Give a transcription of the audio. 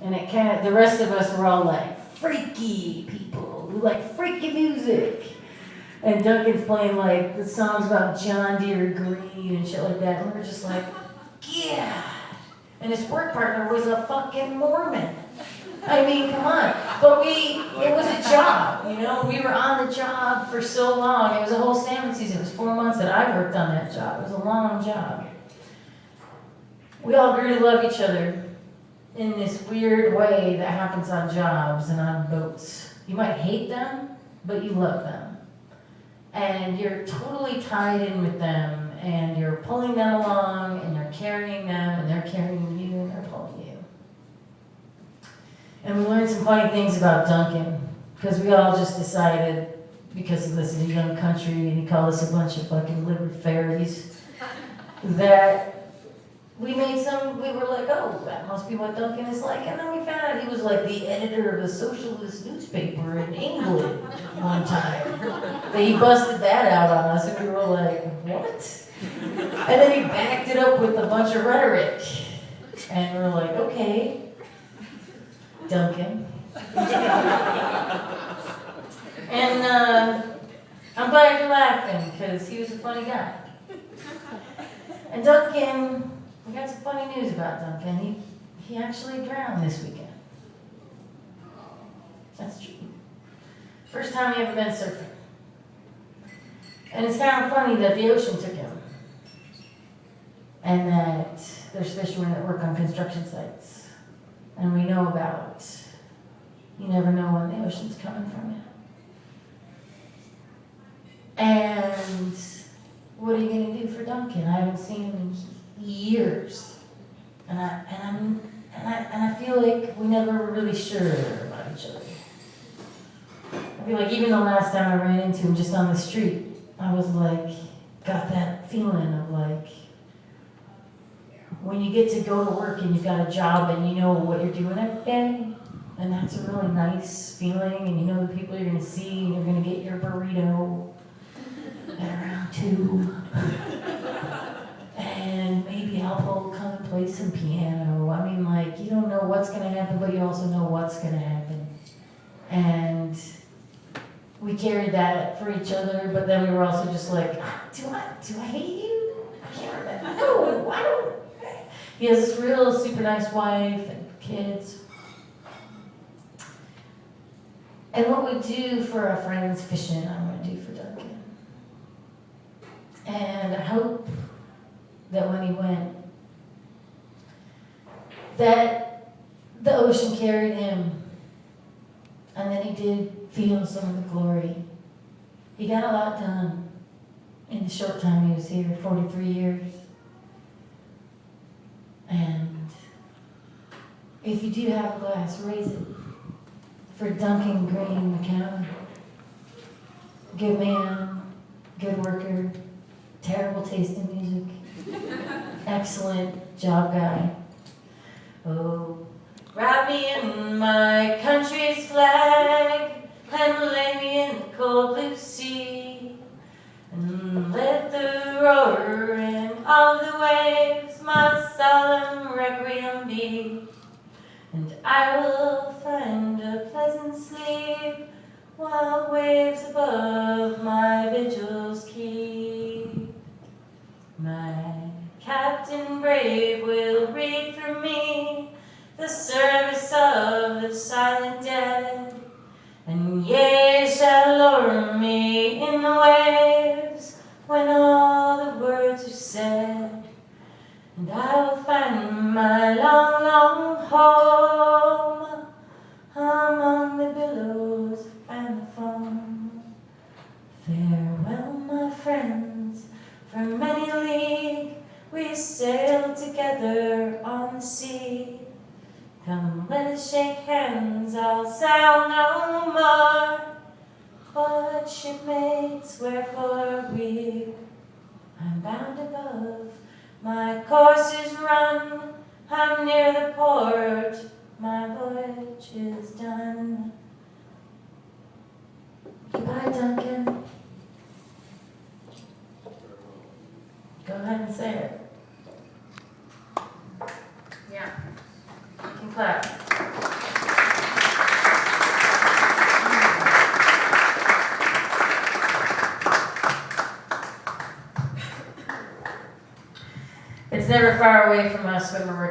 And it kind of, the rest of us were all like freaky people who like freaky music. And Duncan's playing like the songs about John Deere Green and shit like that. And we were just like, yeah. And his work partner was a fucking Mormon. I mean, come on. But it was a job, you know? We were on the job for so long. It was a whole salmon season. It was 4 months that I worked on that job. It was a long job. We all grew to love each other in this weird way that happens on jobs and on boats. You might hate them, but you love them. And you're totally tied in with them, and you're pulling them along, and you're carrying them, and they're carrying you, and they're pulling you. And we learned some funny things about Duncan, because we all just decided, because he listened to Young Country, and he called us a bunch of fucking liver fairies, that we were like, oh, that must be what Duncan is like. And then we found out he was like the editor of a socialist newspaper in England one time. That he busted that out on us, and we were like, what? And then he backed it up with a bunch of rhetoric. And we were like, okay, Duncan. And I'm glad you're laughing, because he was a funny guy. And Duncan, we got some funny news about Duncan. He actually drowned this weekend. That's true. First time he ever been surfing. And it's kind of funny that the ocean took him. And that there's fishermen that work on construction sites. And we know about, you never know when the ocean's coming from you. And what are you going to do for Duncan? I haven't seen him in years. And I feel like we never were really sure about each other. I feel like even the last time I ran into him just on the street, I was like, got that feeling of like, when you get to go to work and you've got a job and you know what you're doing every day, and that's a really nice feeling, and you know the people you're going to see, and you're going to get your burrito at around 2. And maybe I'll come and play some piano. I mean, like, you don't know what's going to happen, but you also know what's going to happen. And we carried that for each other, but then we were also just like, do I hate you? I can't remember. No, I don't. He has this real super nice wife and kids. And what we do for our friends fishing, I'm going to do for Duncan. And I hope that when he went, that the ocean carried him, and that he did feel some of the glory. He got a lot done in the short time he was here, 43 years. And if you do have a glass, raise it for Duncan Green McCowan. Good man, good worker, terrible taste in music, excellent job guy. Oh, wrap me in my country's flag and lay me in the cold blue sea, and let the roaring of the waves my solemn requiem be, and I will find a pleasant sleep while waves above my vigils keep. My captain brave will read for me the service of the silent dead, and ye shall lure me in the waves when all the words are said, and I will find my long, long home among the billows and the foam. Farewell, my friends, from many a league we sailed together on the sea. Come, let us shake hands, I'll sail no more, but shipmates, wherefore weep? I'm bound above, my course is run, I'm near the port, my voyage is done. Goodbye, Duncan. Go ahead and say it. Yeah. You can clap. It's never far away from us when we're working.